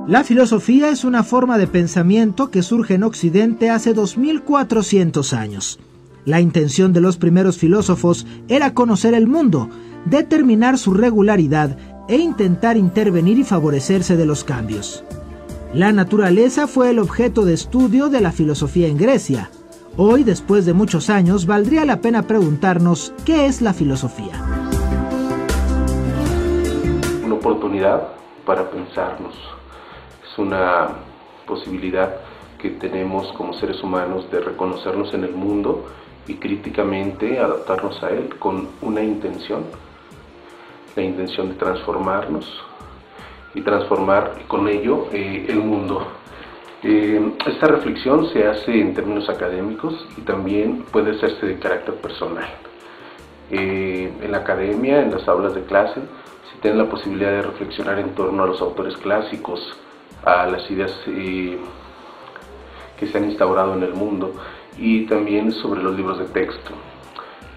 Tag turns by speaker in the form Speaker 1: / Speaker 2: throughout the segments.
Speaker 1: La filosofía es una forma de pensamiento que surge en Occidente hace 2400 años. La intención de los primeros filósofos era conocer el mundo, determinar su regularidad e intentar intervenir y favorecerse de los cambios. La naturaleza fue el objeto de estudio de la filosofía en Grecia. Hoy, después de muchos años, valdría la pena preguntarnos ¿qué es la filosofía?
Speaker 2: Una oportunidad para pensarnos. Es una posibilidad que tenemos como seres humanos de reconocernos en el mundo y críticamente adaptarnos a él con una intención, la intención de transformarnos y transformar con ello el mundo. Esta reflexión se hace en términos académicos y también puede hacerse de carácter personal. En la academia, en las aulas de clase, se tiene la posibilidad de reflexionar en torno a los autores clásicos, a las ideas que se han instaurado en el mundo y también sobre los libros de texto.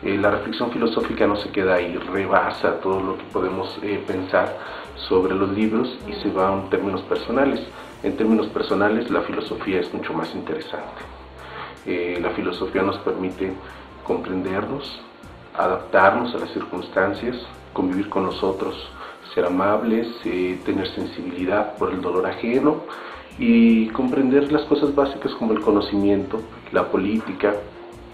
Speaker 2: La reflexión filosófica no se queda ahí, rebasa todo lo que podemos pensar sobre los libros y se va a términos personales. En términos personales, la filosofía es mucho más interesante. La filosofía nos permite comprendernos, adaptarnos a las circunstancias, convivir con nosotros, ser amables, tener sensibilidad por el dolor ajeno y comprender las cosas básicas como el conocimiento, la política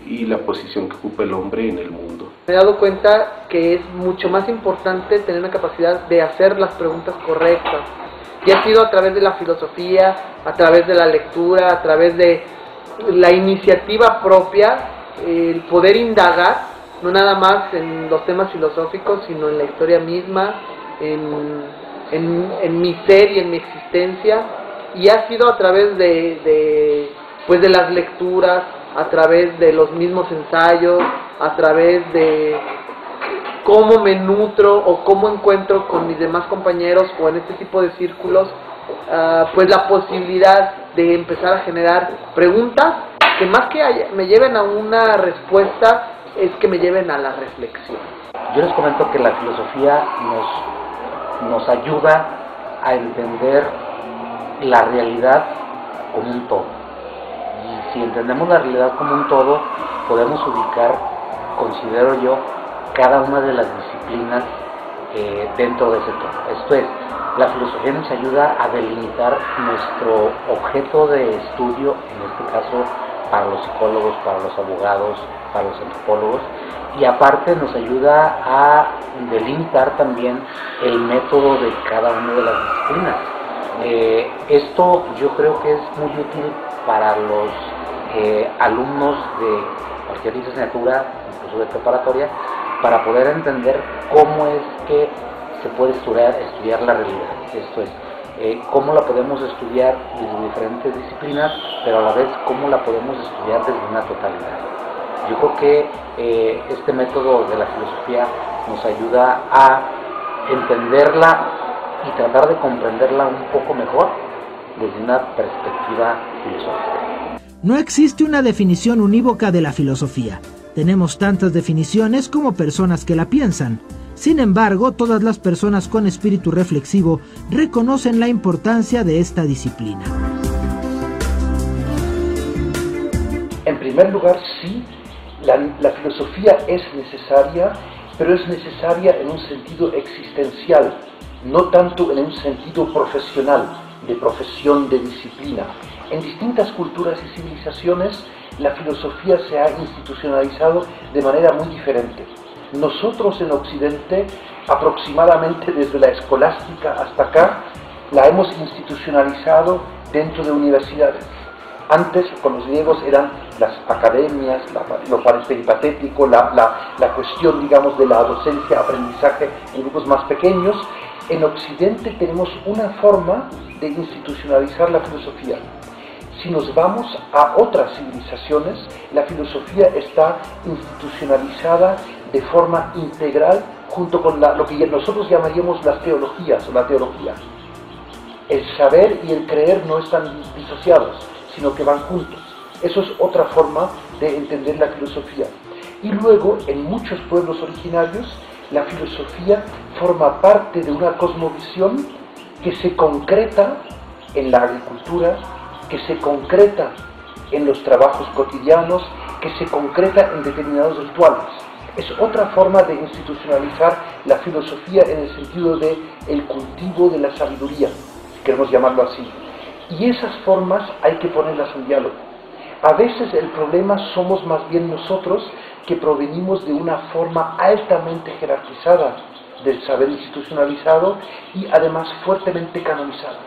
Speaker 2: y la posición que ocupa el hombre en el mundo.
Speaker 3: Me he dado cuenta que es mucho más importante tener la capacidad de hacer las preguntas correctas. Y ha sido a través de la filosofía, a través de la lectura, a través de la iniciativa propia, el poder indagar, no nada más en los temas filosóficos, sino en la historia misma, en mi ser y en mi existencia. Y ha sido a través de las lecturas, a través de los mismos ensayos, a través de cómo me nutro o cómo encuentro con mis demás compañeros o en este tipo de círculos, pues la posibilidad de empezar a generar preguntas que más que me lleven a una respuesta, es que me lleven a la reflexión.
Speaker 4: Yo les comento que la filosofía nos ayuda a entender la realidad como un todo. Y si entendemos la realidad como un todo, podemos ubicar, considero yo, cada una de las disciplinas dentro de ese todo. Esto es, la filosofía nos ayuda a delimitar nuestro objeto de estudio, en este caso para los psicólogos, para los abogados, para los antropólogos, y aparte nos ayuda a delimitar también el método de cada una de las disciplinas. Esto yo creo que es muy útil para los alumnos de cualquier licenciatura, incluso de preparatoria, para poder entender cómo es que se puede estudiar la realidad. Esto es, cómo la podemos estudiar desde diferentes disciplinas, pero a la vez cómo la podemos estudiar desde una totalidad. Yo creo que este método de la filosofía nos ayuda a entenderla y tratar de comprenderla un poco mejor desde una perspectiva filosófica.
Speaker 1: No existe una definición unívoca de la filosofía. Tenemos tantas definiciones como personas que la piensan. Sin embargo, todas las personas con espíritu reflexivo reconocen la importancia de esta disciplina.
Speaker 5: En primer lugar, sí, la filosofía es necesaria, pero es necesaria en un sentido existencial, no tanto en un sentido profesional, de profesión, de disciplina. En distintas culturas y civilizaciones, la filosofía se ha institucionalizado de manera muy diferente. Nosotros en Occidente, aproximadamente desde la escolástica hasta acá, la hemos institucionalizado dentro de universidades. Antes, con los griegos, eran las academias, lo peripatético, la cuestión, digamos, de la docencia, aprendizaje en grupos más pequeños. En Occidente tenemos una forma de institucionalizar la filosofía. Si nos vamos a otras civilizaciones, la filosofía está institucionalizada de forma integral junto con lo que nosotros llamaríamos las teologías o la teología. El saber y el creer no están disociados, sino que van juntos. Eso es otra forma de entender la filosofía. Y luego, en muchos pueblos originarios, la filosofía forma parte de una cosmovisión que se concreta en la agricultura, que se concreta en los trabajos cotidianos, que se concreta en determinados rituales. Es otra forma de institucionalizar la filosofía en el sentido de el cultivo de la sabiduría, si queremos llamarlo así. Y esas formas hay que ponerlas en diálogo. A veces el problema somos más bien nosotros, que provenimos de una forma altamente jerarquizada del saber institucionalizado y además fuertemente canonizado.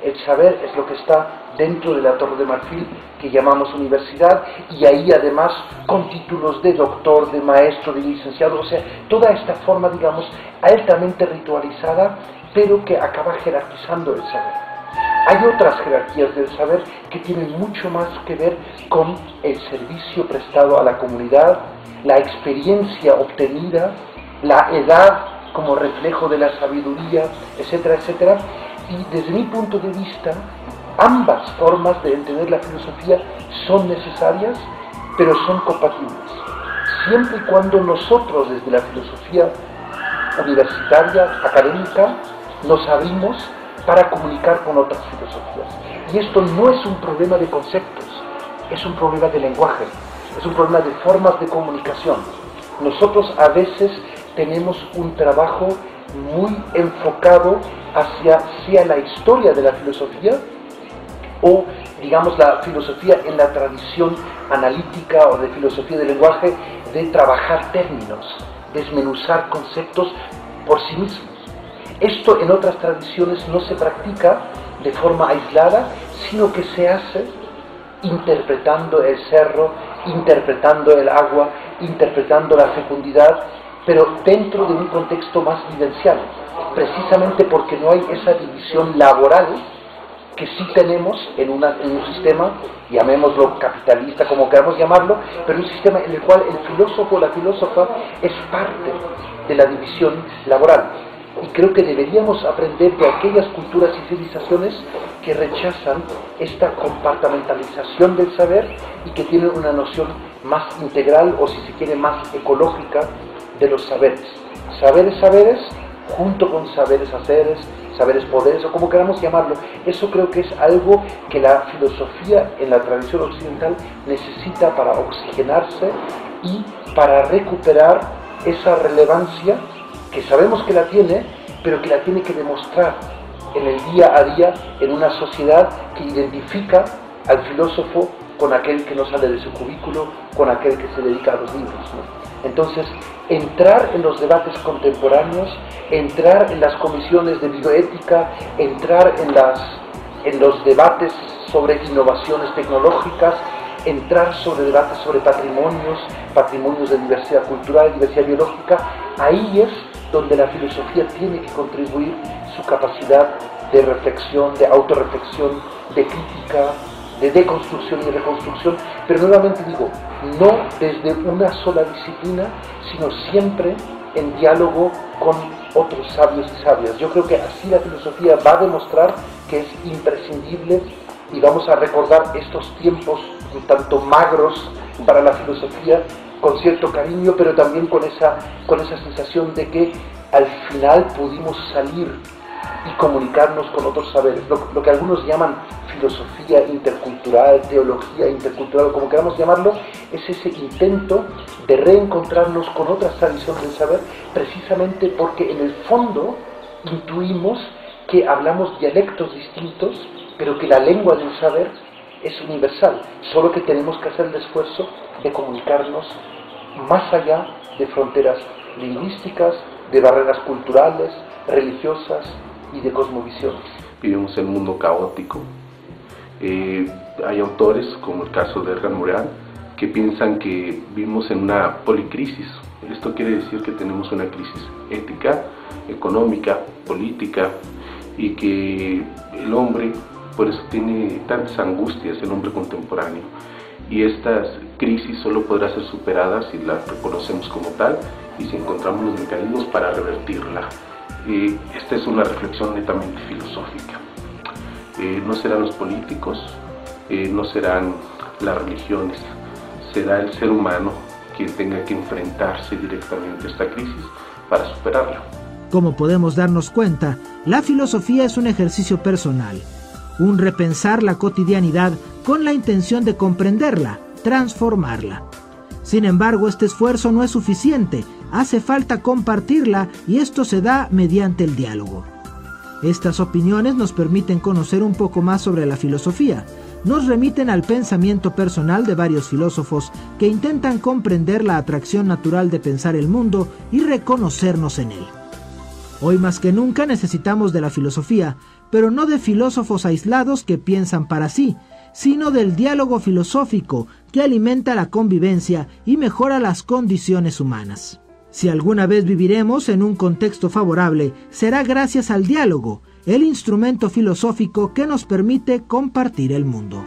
Speaker 5: El saber es lo que está dentro de la Torre de Marfil, que llamamos universidad, y ahí además con títulos de doctor, de maestro, de licenciado, o sea, toda esta forma, digamos, altamente ritualizada, pero que acaba jerarquizando el saber. Hay otras jerarquías del saber que tienen mucho más que ver con el servicio prestado a la comunidad, la experiencia obtenida, la edad como reflejo de la sabiduría, etcétera, etcétera. Y desde mi punto de vista, ambas formas de entender la filosofía son necesarias, pero son compatibles. Siempre y cuando nosotros, desde la filosofía universitaria, académica, nos abrimos para comunicar con otras filosofías. Y esto no es un problema de conceptos, es un problema de lenguaje, es un problema de formas de comunicación. Nosotros a veces tenemos un trabajo muy enfocado hacia sea la historia de la filosofía o, digamos, la filosofía en la tradición analítica o de filosofía del lenguaje, de trabajar términos, desmenuzar conceptos por sí mismos. Esto en otras tradiciones no se practica de forma aislada, sino que se hace interpretando el cerro, interpretando el agua, interpretando la fecundidad, pero dentro de un contexto más vivencial, precisamente porque no hay esa división laboral que sí tenemos en un sistema, llamémoslo capitalista, como queramos llamarlo, pero un sistema en el cual el filósofo o la filósofa es parte de la división laboral. Y creo que deberíamos aprender de aquellas culturas y civilizaciones que rechazan esta compartimentalización del saber y que tienen una noción más integral, o si se quiere más ecológica, de los saberes. Saberes, junto con saberes haceres, saberes poderes, o como queramos llamarlo. Eso creo que es algo que la filosofía en la tradición occidental necesita para oxigenarse y para recuperar esa relevancia que sabemos que la tiene, pero que la tiene que demostrar en el día a día en una sociedad que identifica al filósofo con aquel que no sale de su cubículo, con aquel que se dedica a los libros, ¿no? Entonces, entrar en los debates contemporáneos, entrar en las comisiones de bioética, entrar en los debates sobre innovaciones tecnológicas, entrar sobre debates sobre patrimonios de diversidad cultural, diversidad biológica, ahí es donde la filosofía tiene que contribuir su capacidad de reflexión, de autorreflexión, de crítica, de deconstrucción y reconstrucción, pero nuevamente digo, no desde una sola disciplina, sino siempre en diálogo con otros sabios y sabias. Yo creo que así la filosofía va a demostrar que es imprescindible, y vamos a recordar estos tiempos un tanto magros para la filosofía con cierto cariño, pero también con esa sensación de que al final pudimos salir y comunicarnos con otros saberes, lo que algunos llaman filosofía intercultural, teología intercultural, como queramos llamarlo, es ese intento de reencontrarnos con otras tradiciones del saber, precisamente porque en el fondo intuimos que hablamos dialectos distintos, pero que la lengua del saber es universal, solo que tenemos que hacer el esfuerzo de comunicarnos más allá de fronteras lingüísticas, de barreras culturales, religiosas y de cosmovisiones.
Speaker 2: Vivimos en un mundo caótico. Hay autores, como el caso de Edgar Morin, que piensan que vivimos en una policrisis. Esto quiere decir que tenemos una crisis ética, económica, política, y que el hombre, por eso tiene tantas angustias, el hombre contemporáneo. Y estas crisis solo podrán ser superadas si las reconocemos como tal y si encontramos los mecanismos para revertirla. Esta es una reflexión netamente filosófica. No serán los políticos, no serán las religiones, será el ser humano quien tenga que enfrentarse directamente a esta crisis para superarla.
Speaker 1: Como podemos darnos cuenta, la filosofía es un ejercicio personal, un repensar la cotidianidad con la intención de comprenderla, transformarla. Sin embargo, este esfuerzo no es suficiente, hace falta compartirla y esto se da mediante el diálogo. Estas opiniones nos permiten conocer un poco más sobre la filosofía, nos remiten al pensamiento personal de varios filósofos que intentan comprender la atracción natural de pensar el mundo y reconocernos en él. Hoy más que nunca necesitamos de la filosofía, pero no de filósofos aislados que piensan para sí, sino del diálogo filosófico que alimenta la convivencia y mejora las condiciones humanas. Si alguna vez viviremos en un contexto favorable, será gracias al diálogo, el instrumento filosófico que nos permite compartir el mundo.